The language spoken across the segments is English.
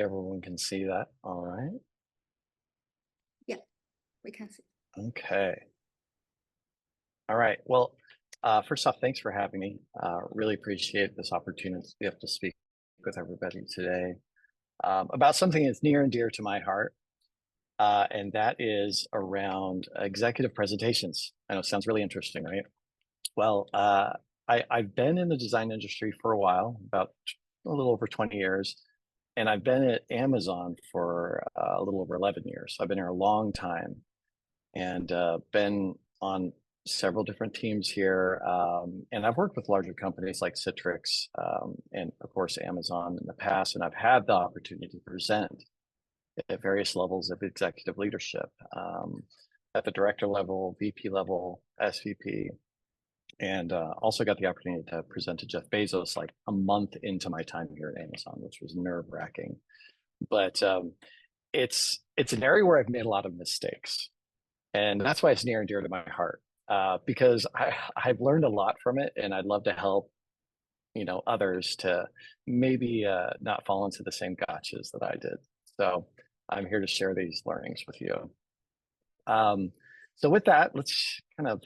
Everyone can see that. All right. Yeah, we can see. Okay. All right. Well, first off, thanks for having me. Really appreciate this opportunity to be able to speak with everybody today about something that's near and dear to my heart, and that is around executive presentations. I know it sounds really interesting, right? Well, I've been in the design industry for a while, about a little over 20 years, and I've been at Amazon for a little over 11 years. So I've been here a long time and been on several different teams here. And I've worked with larger companies like Citrix and, of course, Amazon in the past. And I've had the opportunity to present at various levels of executive leadership at the director level, VP level, SVP, and also got the opportunity to present to Jeff Bezos like a month into my time here at Amazon, which was nerve-wracking. But it's an area where I've made a lot of mistakes, and that's why it's near and dear to my heart. Because I've learned a lot from it, and I'd love to help others to maybe not fall into the same gotchas that I did. So I'm here to share these learnings with you. So with that, let's kind of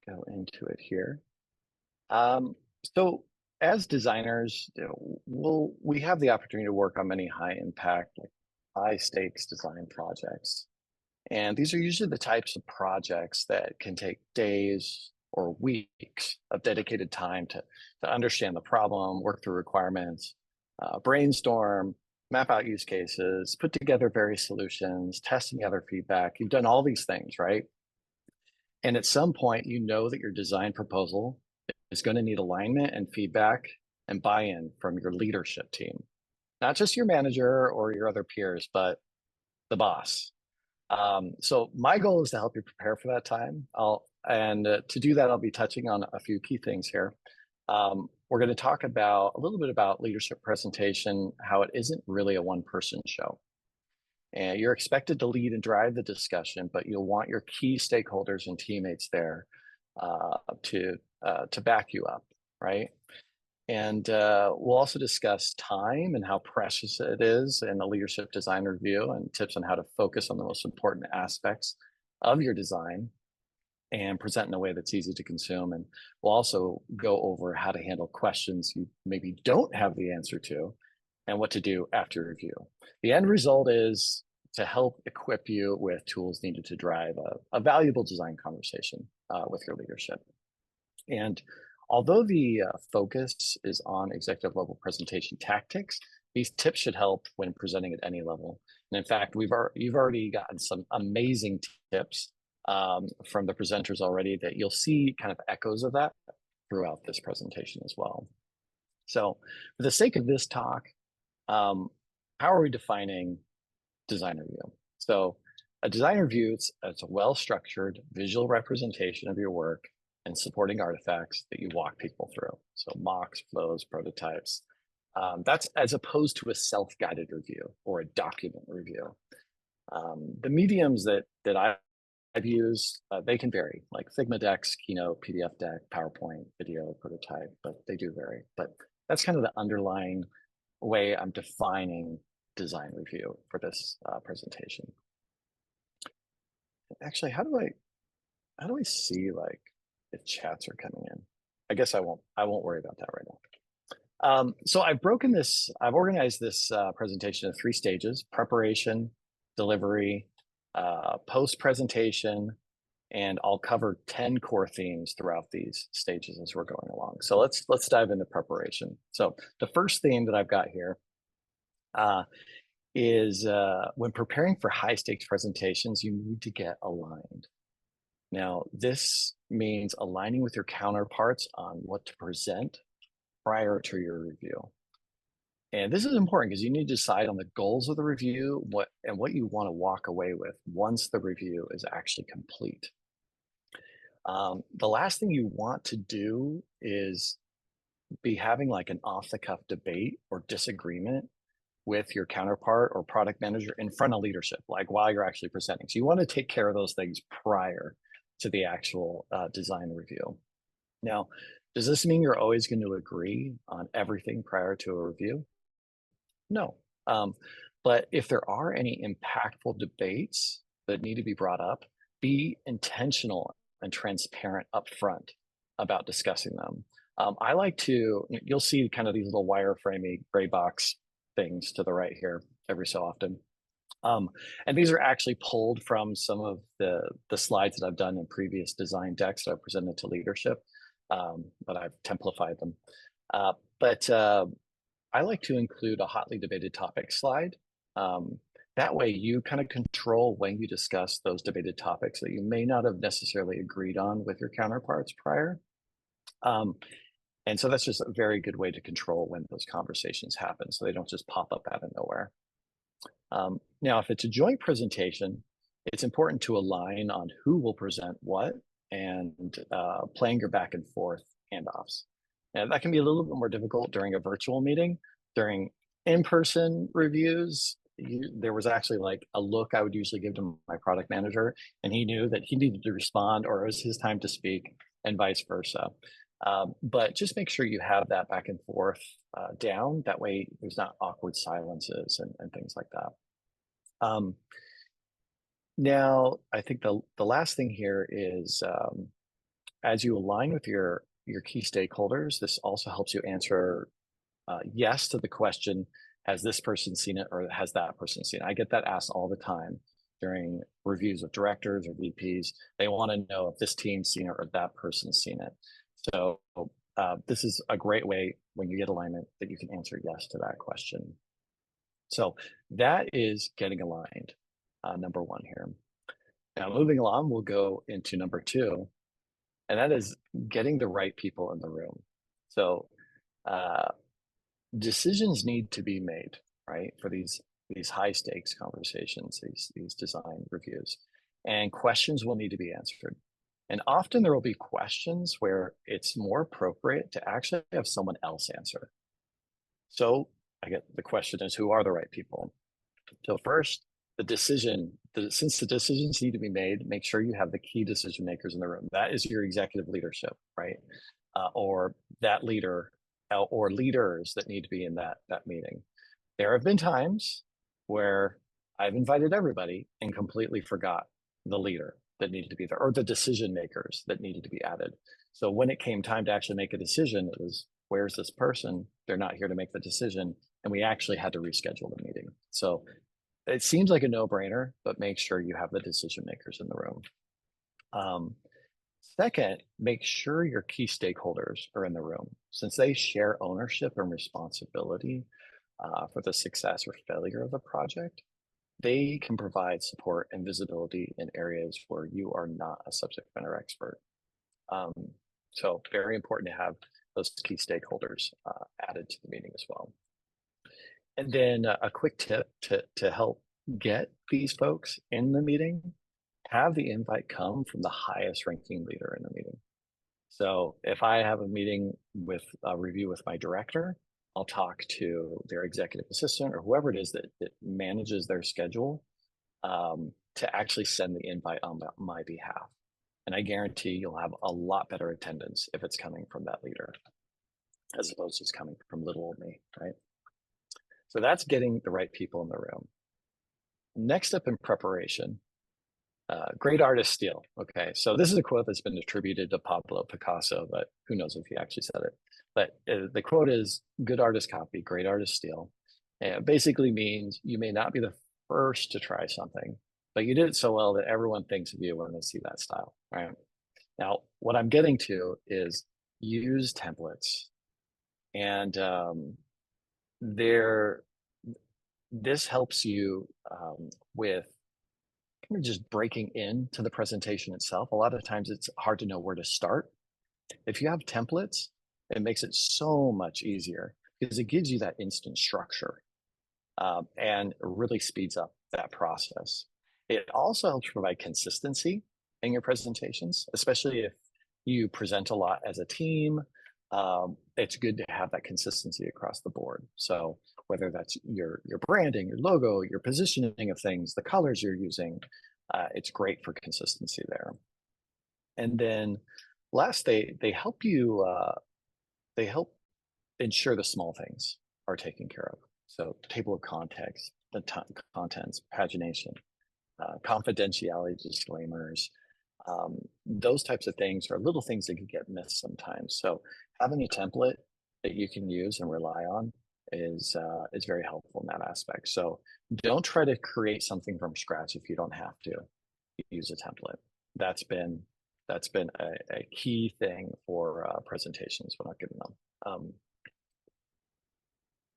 go into it here. So as designers, we have the opportunity to work on many high impact, like high stakes design projects. And these are usually the types of projects that can take days or weeks of dedicated time to understand the problem, work through requirements, brainstorm, map out use cases, put together various solutions, test and gather feedback. You've done all these things, right? And at some point, you know that your design proposal is going to need alignment and feedback and buy-in from your leadership team, not just your manager or your other peers, but the boss. So my goal is to help you prepare for that time. To do that, I'll be touching on a few key things here. We're going to talk about a little bit about leadership presentation, how it isn't really a one-person show. And you're expected to lead and drive the discussion, but you'll want your key stakeholders and teammates there to back you up, right? And we'll also discuss time and how precious it is in a leadership design review and tips on how to focus on the most important aspects of your design and present in a way that's easy to consume. And we'll also go over how to handle questions you maybe don't have the answer to and what to do after review. The end result is to help equip you with tools needed to drive a valuable design conversation with your leadership. And although the focus is on executive level presentation tactics, these tips should help when presenting at any level. And in fact, you've already gotten some amazing tips from the presenters already that you'll see kind of echoes of that throughout this presentation as well. So for the sake of this talk, how are we defining design review? So a design review, it's a well-structured visual representation of your work and supporting artifacts that you walk people through. So mocks, flows, prototypes. That's as opposed to a self-guided review or a document review. The mediums that I've used, they can vary, like Figma decks, Keynote, PDF deck, PowerPoint, video, prototype, but they do vary. But that's kind of the underlying way I'm defining design review for this presentation. Actually, how do I see like if chats are coming in? I guess I won't worry about that right now. So I've organized this presentation in 3 stages: preparation, delivery, post-presentation, and I'll cover 10 core themes throughout these stages as we're going along. So let's dive into preparation. So the first theme that I've got here is when preparing for high stakes presentations, you need to get aligned. Now, this means aligning with your counterparts on what to present prior to your review. And this is important because you need to decide on the goals of the review, what you want to walk away with once the review is actually complete. The last thing you want to do is be having like an off-the-cuff debate or disagreement with your counterpart or product manager in front of leadership, like while you're actually presenting. So you want to take care of those things prior to the actual design review. Now, does this mean you're always going to agree on everything prior to a review? No. But if there are any impactful debates that need to be brought up, be intentional and transparent upfront about discussing them. I like to, you'll see kind of these little wireframey gray box things to the right here every so often. And these are actually pulled from some of the slides that I've done in previous design decks that I've presented to leadership, but I've templified them. But I like to include a hotly debated topic slide. That way you kind of control when you discuss those debated topics that you may not have necessarily agreed on with your counterparts prior. And so that's just a very good way to control when those conversations happen so they don't just pop up out of nowhere. Now, if it's a joint presentation, it's important to align on who will present what and playing your back and forth handoffs. And that can be a little bit more difficult during a virtual meeting. During in-person reviews, there was actually like a look I would usually give to my product manager, and he knew that he needed to respond or it was his time to speak, and vice versa. But just make sure you have that back and forth down. That way there's not awkward silences and things like that. Now, I think the last thing here is as you align with your key stakeholders, this also helps you answer yes to the question, has this person seen it or has that person seen it? I get that asked all the time during reviews of directors or VPs. They want to know if this team's seen it or that person's seen it. So this is a great way when you get alignment that you can answer yes to that question. So that is getting aligned, number one here. Now moving along, we'll go into number two, and that is getting the right people in the room. So decisions need to be made, right, for these high stakes conversations, these design reviews, and questions will need to be answered. And often there will be questions where it's more appropriate to actually have someone else answer. So I get the question is, who are the right people? So first, since the decisions need to be made, make sure you have the key decision makers in the room. That is your executive leadership, right? Or that leader or leaders that need to be in that meeting. There have been times where I've invited everybody and completely forgot the leader that needed to be there or the decision makers that needed to be added. So when it came time to actually make a decision, it was, where's this person? They're not here to make the decision. And we actually had to reschedule the meeting. So it seems like a no-brainer, but make sure you have the decision makers in the room. Second, make sure your key stakeholders are in the room, since they share ownership and responsibility for the success or failure of the project. They can provide support and visibility in areas where you are not a subject matter expert. So very important to have those key stakeholders added to the meeting as well. And then a quick tip to help get these folks in the meeting, have the invite come from the highest ranking leader in the meeting. So if I have a meeting with a review with my director, I'll talk to their executive assistant or whoever it is that manages their schedule to actually send the invite on my behalf. And I guarantee you'll have a lot better attendance if it's coming from that leader, as opposed to just coming from little old me, right? So that's getting the right people in the room. Next up in preparation, great artists steal. Okay, so this is a quote that's been attributed to Pablo Picasso, but who knows if he actually said it. But the quote is, good artists copy, great artists steal. And it basically means you may not be the first to try something, but you did it so well that everyone thinks of you when they see that style, right? Now, what I'm getting to is use templates. And this helps you with kind of just breaking into the presentation itself. A lot of times it's hard to know where to start. If you have templates, it makes it so much easier because it gives you that instant structure and really speeds up that process. It also helps provide consistency in your presentations, especially if you present a lot as a team. It's good to have that consistency across the board. So whether that's your branding, your logo, your positioning of things, the colors you're using, it's great for consistency there. And then last, they help you, they help ensure the small things are taken care of. So table of context, contents, pagination, confidentiality disclaimers, those types of things are little things that could get missed sometimes. So having a template that you can use and rely on is very helpful in that aspect. So don't try to create something from scratch if you don't have to. Use a template. That's been a key thing for presentations when I'm giving them.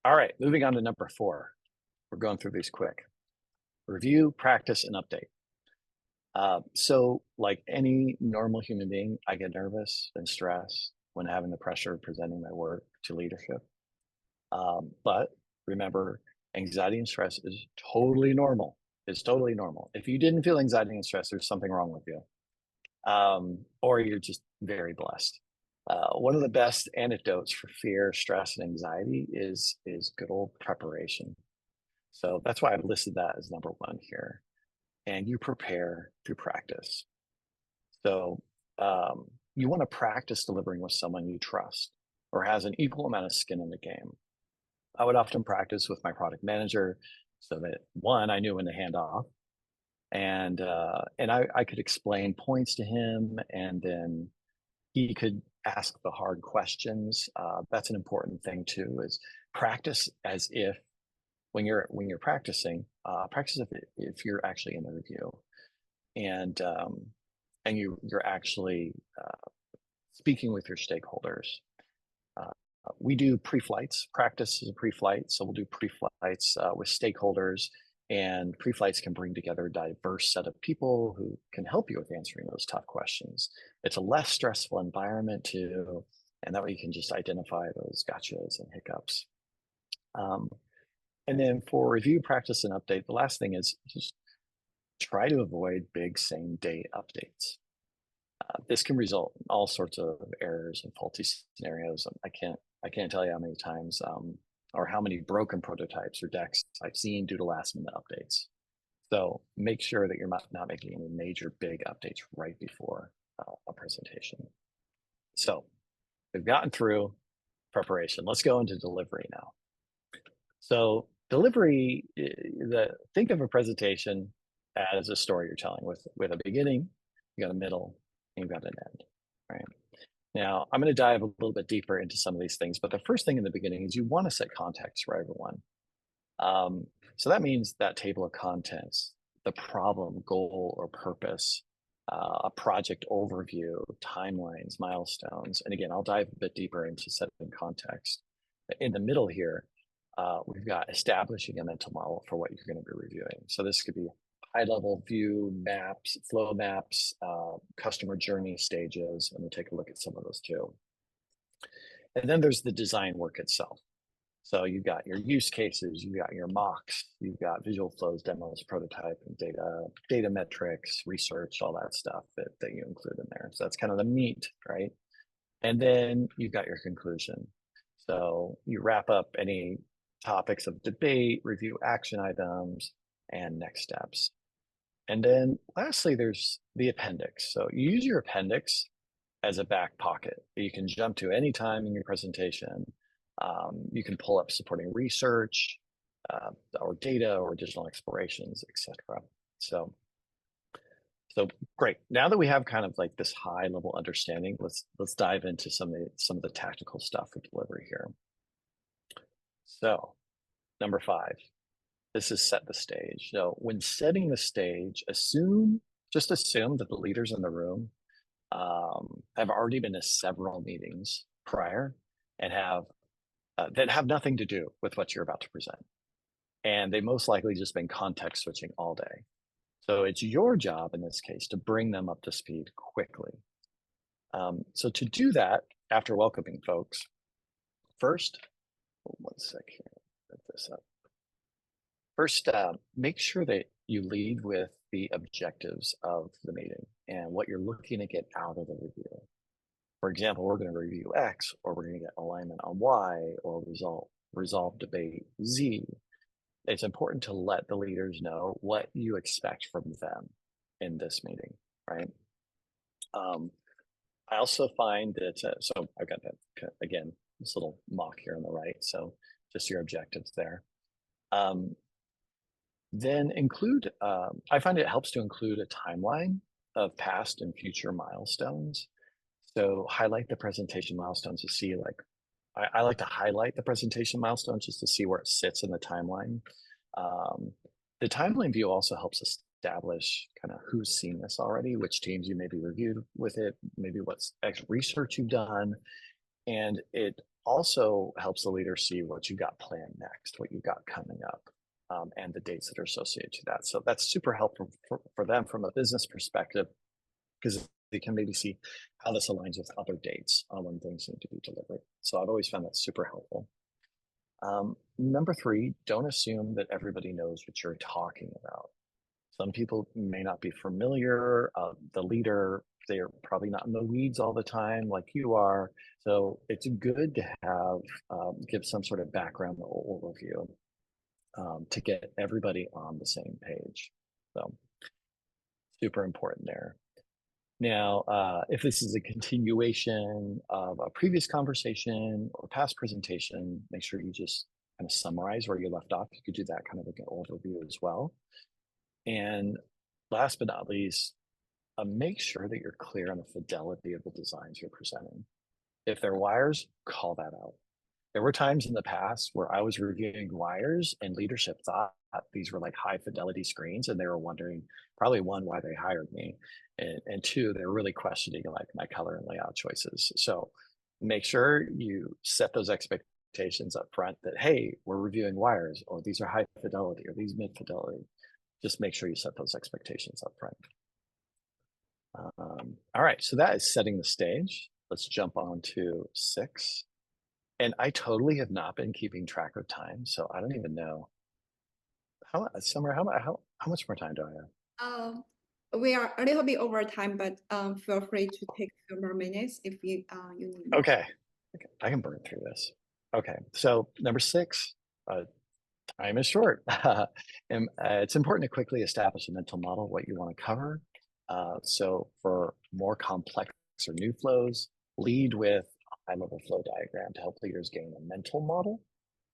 All right, moving on to number 4. We're going through these quick. Review, practice, and update. So like any normal human being, I get nervous and stressed when having the pressure of presenting my work to leadership. But remember, anxiety and stress is totally normal. It's totally normal. If you didn't feel anxiety and stress, there's something wrong with you. Or you're just very blessed. One of the best antidotes for fear, stress, and anxiety is good old preparation. So that's why I've listed that as number 1 here. And you prepare through practice. So you want to practice delivering with someone you trust or has an equal amount of skin in the game. I would often practice with my product manager so that 1, I knew when to hand off, and I could explain points to him, and then he could ask the hard questions. That's an important thing too, is practice as if when you're practicing, practice if you're actually in the review, and you're actually speaking with your stakeholders. We do pre-flights. Practice is a pre-flight, so we'll do pre-flights with stakeholders, and pre-flights can bring together a diverse set of people who can help you with answering those tough questions. It's a less stressful environment too, and that way you can just identify those gotchas and hiccups. And then for review, practice, and update, the last thing is just try to avoid big same day updates. This can result in all sorts of errors and faulty scenarios. I can't tell you how many times or how many broken prototypes or decks I've seen due to last minute updates. So make sure that you're not making any major big updates right before a presentation. So we've gotten through preparation. Let's go into delivery now. So delivery, think of a presentation as a story you're telling with a beginning, you got a middle, and you've got an end, right? Now, I'm going to dive a little bit deeper into some of these things, but the first thing in the beginning is you want to set context for everyone. So that means that table of contents, the problem, goal, or purpose, a project overview, timelines, milestones. And again, I'll dive a bit deeper into setting context. In the middle here, we've got establishing a mental model for what you're going to be reviewing. So this could be high-level view, maps, flow maps, customer journey stages, and we'll take a look at some of those too. And then there's the design work itself. So you've got your use cases, you've got your mocks, you've got visual flows, demos, prototype, and data metrics, research, all that stuff that you include in there. So that's kind of the meat, right? And then you've got your conclusion. So you wrap up any topics of debate, review action items, and next steps. And then lastly, there's the appendix. So you use your appendix as a back pocket that you can jump to anytime in your presentation. You can pull up supporting research or data or additional explorations, etc. So great. Now that we have kind of like this high level understanding, let's dive into some of the tactical stuff for delivery here. So number 5. This is set the stage. So when setting the stage, just assume that the leaders in the room have already been to several meetings prior and that have nothing to do with what you're about to present. And they most likely just been context switching all day. So it's your job in this case to bring them up to speed quickly. So to do that, after welcoming folks, first, one sec here, set this up. First, make sure that you lead with the objectives of the meeting and what you're looking to get out of the review. For example, we're going to review X, or we're going to get alignment on Y, or resolve debate Z. It's important to let the leaders know what you expect from them in this meeting, right? I also find that, so I've got that, again, this little mock here on the right, so just your objectives there. Then include, I find it helps to include a timeline of past and future milestones. So highlight the presentation milestones to see like, I like to highlight the presentation milestones just to see where it sits in the timeline. The timeline view also helps establish kind of who's seen this already, which teams you maybe reviewed with it, maybe what's research you've done. And it also helps the leader see what you got planned next, what you got coming up, and the dates that are associated to that. So that's super helpful for them from a business perspective, because they can maybe see how this aligns with other dates on when things need to be delivered. So I've always found that super helpful. Number 3, don't assume that everybody knows what you're talking about. Some people may not be familiar. The leader, they're probably not in the weeds all the time like you are. So it's good to have, give some sort of background or overview to get everybody on the same page. So super important there. Now, if this is a continuation of a previous conversation or past presentation, make sure you just kind of summarize where you left off. You could do that kind of like an overview as well. And last but not least, make sure that you're clear on the fidelity of the designs you're presenting. If they're wires, call that out. There were times in the past where I was reviewing wires and leadership thought these were like high fidelity screens, and they were wondering, probably one, why they hired me, and two, they were really questioning like my color and layout choices. So make sure you set those expectations up front that, hey, we're reviewing wires, or these are high fidelity, or these mid fidelity. Just make sure you set those expectations up front. All right, so that is setting the stage. Let's jump on to 6. And I totally have not been keeping track of time, so I don't even know. Summer, how much more time do I have? We are a little bit over time, but feel free to take a few more minutes if you need more. Okay, I can burn through this. Okay, so number 6, time is short. And it's important to quickly establish a mental model of what you want to cover. So for more complex or new flows, lead with a high-level flow diagram to help leaders gain a mental model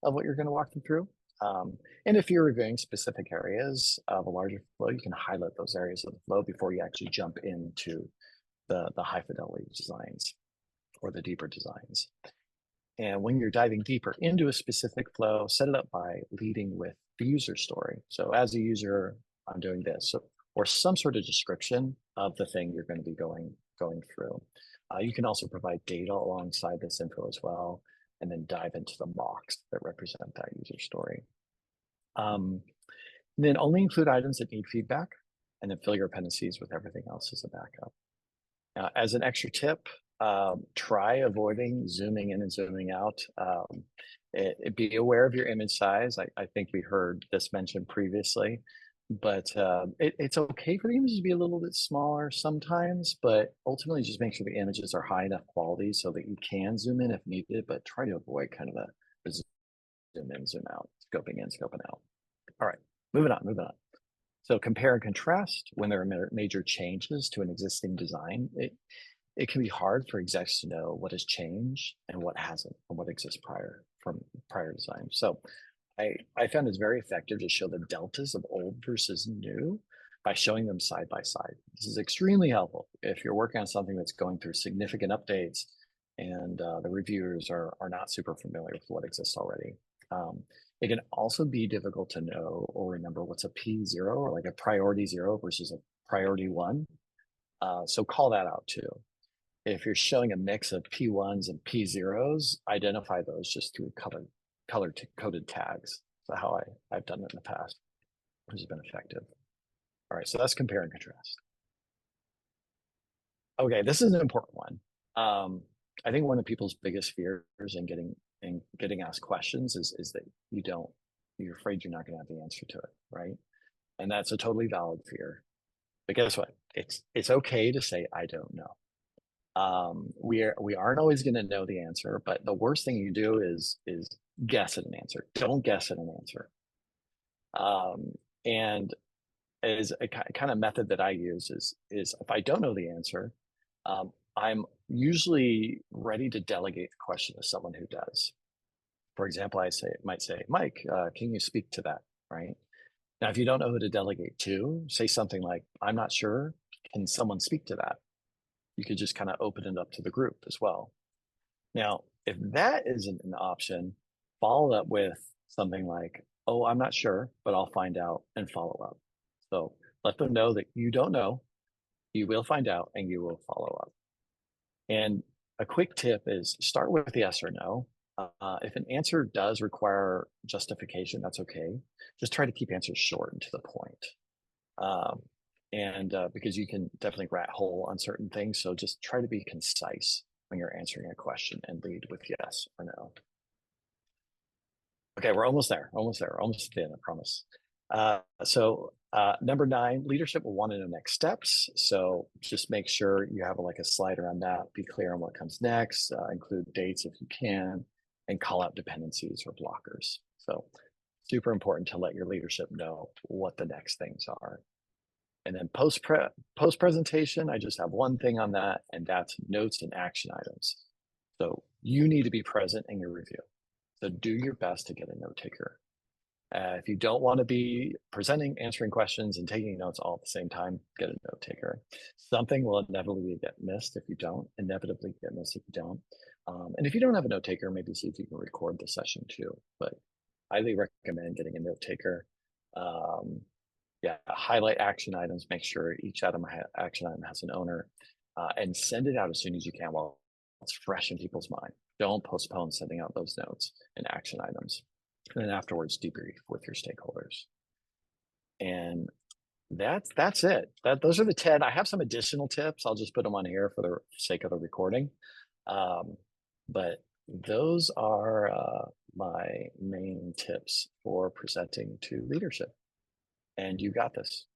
of what you're going to walk them through. And if you're reviewing specific areas of a larger flow, you can highlight those areas of the flow before you actually jump into the high fidelity designs or the deeper designs. And when you're diving deeper into a specific flow, set it up by leading with the user story. So as a user, I'm doing this, or some sort of description of the thing you're going to be going through. You can also provide data alongside this info as well, and then dive into the mocks that represent that user story. Then only include items that need feedback, and then fill your appendices with everything else as a backup. As an extra tip, try avoiding zooming in and zooming out. Be aware of your image size. I think we heard this mentioned previously, but it's okay for the images to be a little bit smaller sometimes, but ultimately just make sure the images are high enough quality so that you can zoom in if needed, but try to avoid kind of the zoom in, zoom out, scoping in, scoping out. All right, moving on. So compare and contrast when there are major changes to an existing design. It can be hard for execs to know what has changed and what hasn't, and what exists from prior design. So I found it's very effective to show the deltas of old versus new by showing them side by side. This is extremely helpful if you're working on something that's going through significant updates and the reviewers are not super familiar with what exists already. It can also be difficult to know or remember what's a P0 or like a priority 0 versus a priority 1. So call that out too. If you're showing a mix of P1s and P0s, identify those just through color coded tags. So how I've done it in the past, which has been effective. All right, so that's compare and contrast. Okay, this is an important one. I think one of people's biggest fears in getting asked questions is that you're afraid you're not going to have the answer to it, right? And that's a totally valid fear. But guess what? It's okay to say I don't know. We aren't always going to know the answer, but the worst thing you do is guess at an answer. Don't guess at an answer. And as a kind of method that I use is if I don't know the answer, I'm usually ready to delegate the question to someone who does. For example, might say, Mike, can you speak to that? Right. Now, if you don't know who to delegate to, say something like, I'm not sure. Can someone speak to that? You could just kind of open it up to the group as well. Now, if that isn't an option, follow up with something like, oh, I'm not sure, but I'll find out and follow up. So let them know that you don't know, you will find out, and you will follow up. And a quick tip is start with yes or no. If an answer does require justification, that's okay. Just try to keep answers short and to the point. Because you can definitely rat hole on certain things. So just try to be concise when you're answering a question and lead with yes or no. Okay, we're almost there, almost at the end, I promise. Number 9, leadership will want to know next steps. So just make sure you have like a slide around that, be clear on what comes next, include dates if you can, and call out dependencies or blockers. So super important to let your leadership know what the next things are. And then post presentation, I just have one thing on that, and that's notes and action items. So you need to be present in your review. So do your best to get a note taker. If you don't want to be presenting, answering questions, and taking notes all at the same time, get a note taker. Something will inevitably get missed if you don't. And if you don't have a note taker, maybe see if you can record the session too. But highly recommend getting a note taker. Highlight action items, make sure each action item has an owner, and send it out as soon as you can while it's fresh in people's mind. Don't postpone sending out those notes and action items. And then afterwards, debrief with your stakeholders. And that's it. Those are the 10. I have some additional tips. I'll just put them on here for the sake of the recording. But those are my main tips for presenting to leadership. And you got this.